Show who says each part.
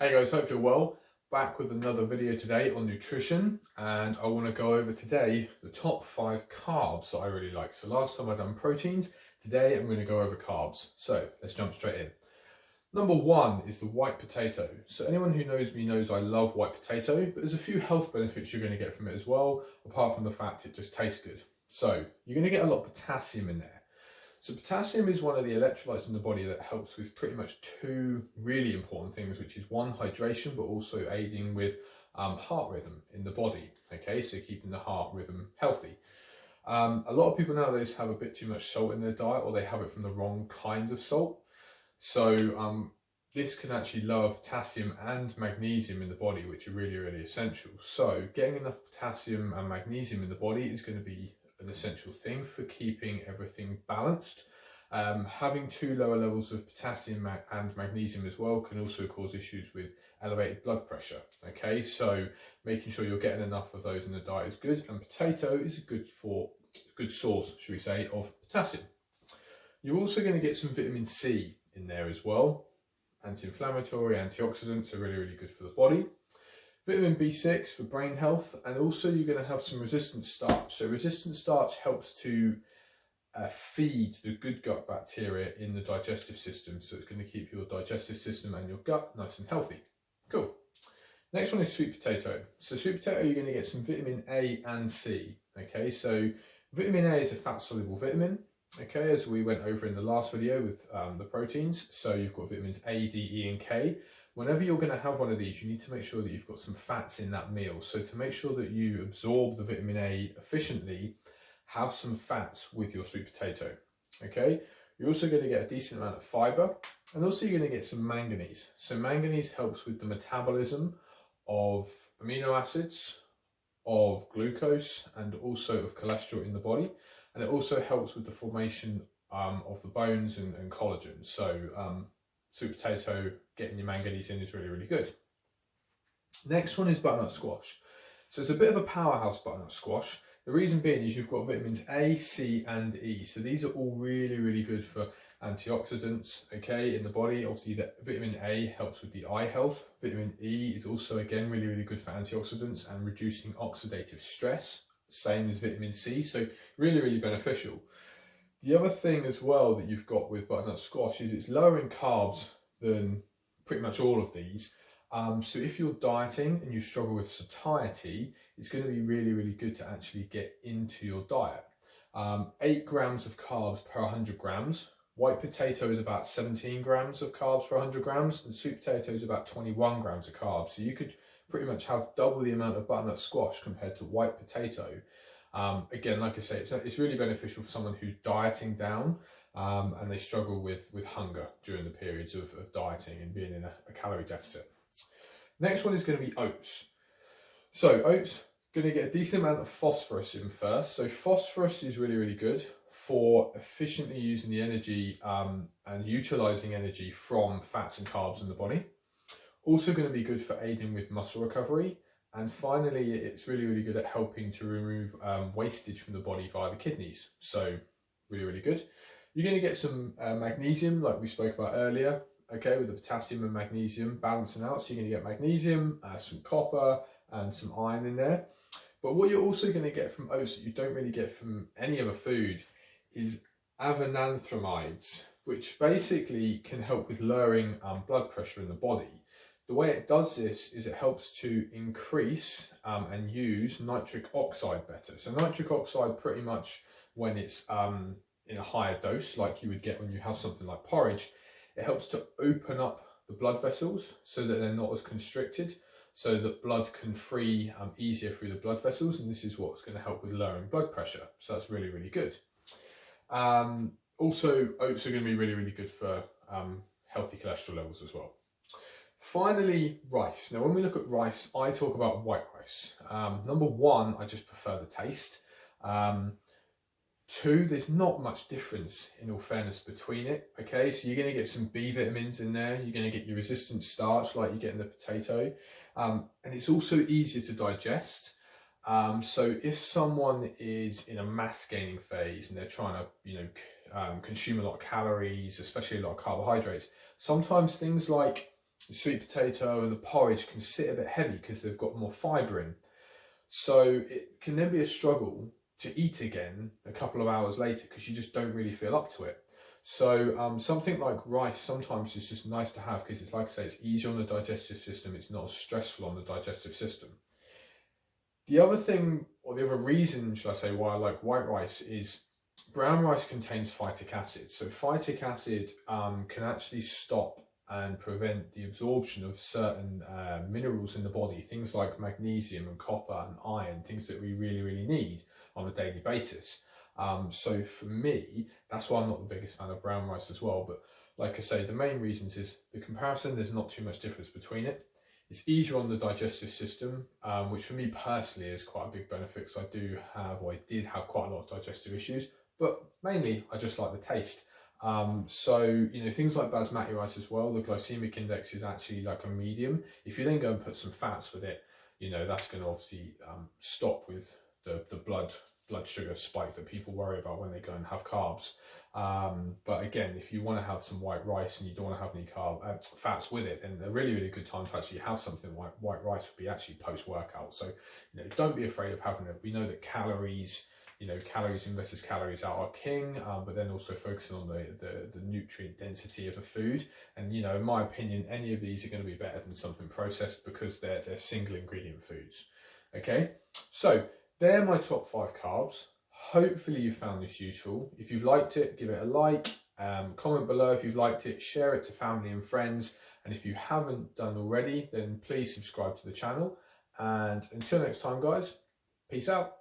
Speaker 1: Hey guys, hope you're well. Back with another video today on nutrition, and I want to go over today the top 5 carbs that I really like. So last time I've done proteins, today I'm going to go over carbs. So let's jump straight in. Number 1 is the white potato. So anyone who knows me knows I love white potato, but there's a few health benefits you're going to get from it as well, apart from the fact it just tastes good. So you're going to get a lot of potassium in there. So potassium is one of the electrolytes in the body that helps with pretty much 2 really important things, which is 1, hydration, but also aiding with heart rhythm in the body. Okay, so keeping the heart rhythm healthy. A lot of people nowadays have a bit too much salt in their diet, or they have it from the wrong kind of salt. So this can actually lower potassium and magnesium in the body, which are really, really essential. So getting enough potassium and magnesium in the body is going to be an essential thing for keeping everything balanced. Having too lower levels of potassium and magnesium as well can also cause issues with elevated blood pressure. Okay, so making sure you're getting enough of those in the diet is good, and potato is a good source, should we say, of potassium. You're also going to get some vitamin C in there as well. Anti-inflammatory, antioxidants are really, really good for the body. Vitamin B6 for brain health, and also you're going to have some resistant starch. So resistant starch helps to feed the good gut bacteria in the digestive system, so it's going to keep your digestive system and your gut nice and healthy. Cool. Next one is sweet potato. So sweet potato, you're going to get some vitamin A and C. Okay, so vitamin A is a fat soluble vitamin. Okay, as we went over in the last video with the proteins. So you've got vitamins A, D, E and K. Whenever you're going to have one of these, you need to make sure that you've got some fats in that meal. So to make sure that you absorb the vitamin A efficiently, have some fats with your sweet potato. Okay, you're also going to get a decent amount of fiber, and also you're going to get some manganese. So manganese helps with the metabolism of amino acids, of glucose, and also of cholesterol in the body. And it also helps with the formation of the bones and collagen. So sweet potato, getting your manganese in is really, really good. Next one is butternut squash. So it's a bit of a powerhouse, butternut squash. The reason being is you've got vitamins A, C and E. So these are all really, really good for antioxidants, okay, in the body. Obviously the vitamin A helps with the eye health. Vitamin E is also, again, really, really good for antioxidants and reducing oxidative stress. Same as vitamin C, so really, really beneficial. The other thing as well that you've got with butternut squash is it's lower in carbs than pretty much all of these. So if you're dieting and you struggle with satiety, it's going to be really, really good to actually get into your diet. 8 grams of carbs per 100 grams. White potato is about 17 grams of carbs per 100 grams, and sweet potato is about 21 grams of carbs. So you could pretty much have double the amount of butternut squash compared to white potato. Again, like I say, it's really beneficial for someone who's dieting down and they struggle with hunger during the periods of dieting and being in a calorie deficit. Next one is going to be oats. So oats, going to get a decent amount of phosphorus in first. So phosphorus is really, really good for efficiently using the energy and utilizing energy from fats and carbs in the body. Also going to be good for aiding with muscle recovery. And finally, it's really, really good at helping to remove wastage from the body via the kidneys. So really, really good. You're going to get some magnesium, like we spoke about earlier, okay, with the potassium and magnesium balancing out. So you're going to get magnesium, some copper and some iron in there. But what you're also going to get from oats that you don't really get from any other food is avenanthramides, which basically can help with lowering blood pressure in the body. The way it does this is it helps to increase and use nitric oxide better. So nitric oxide, pretty much when it's in a higher dose, like you would get when you have something like porridge, it helps to open up the blood vessels so that they're not as constricted, so that blood can free easier through the blood vessels, and this is what's going to help with lowering blood pressure. So that's really, really good. Also, oats are going to be really, really good for healthy cholesterol levels as well. Finally, rice. Now, when we look at rice, I talk about white rice. Number 1, I just prefer the taste. 2, there's not much difference, in all fairness, between it. Okay, so you're going to get some B vitamins in there. You're going to get your resistant starch like you get in the potato. And it's also easier to digest. So if someone is in a mass gaining phase and they're trying to, consume a lot of calories, especially a lot of carbohydrates, sometimes things like the sweet potato and the porridge can sit a bit heavy because they've got more fibre in. So it can then be a struggle to eat again a couple of hours later because you just don't really feel up to it. So something like rice sometimes is just nice to have because it's, like I say, it's easier on the digestive system. It's not as stressful on the digestive system. The other thing, or the other reason, should I say, why I like white rice is brown rice contains phytic acid. So phytic acid can actually stop and prevent the absorption of certain minerals in the body, things like magnesium and copper and iron, things that we really need on a daily basis. So for me, that's why I'm not the biggest fan of brown rice as well. But like I say, the main reasons is the comparison, there's not too much difference between it. It's easier on the digestive system, which for me personally is quite a big benefit because I did have quite a lot of digestive issues, but mainly I just like the taste. So, you know, things like basmati rice as well, the glycemic index is actually like a medium. If you then go and put some fats with it, you know, that's going to obviously stop with the blood sugar spike that people worry about when they go and have carbs. But again, if you want to have some white rice and you don't want to have any fats with it, then a really good time to actually have something like white rice would be actually post-workout. So, you know, don't be afraid of having it. We know that calories, you know, calories in versus calories out are king, but then also focusing on the nutrient density of a food. And, you know, in my opinion, any of these are going to be better than something processed because they're single ingredient foods. Okay, so they're my top 5 carbs. Hopefully you found this useful. If you've liked it, give it a like, comment below if you've liked it, share it to family and friends. And if you haven't done already, then please subscribe to the channel. And until next time, guys, peace out.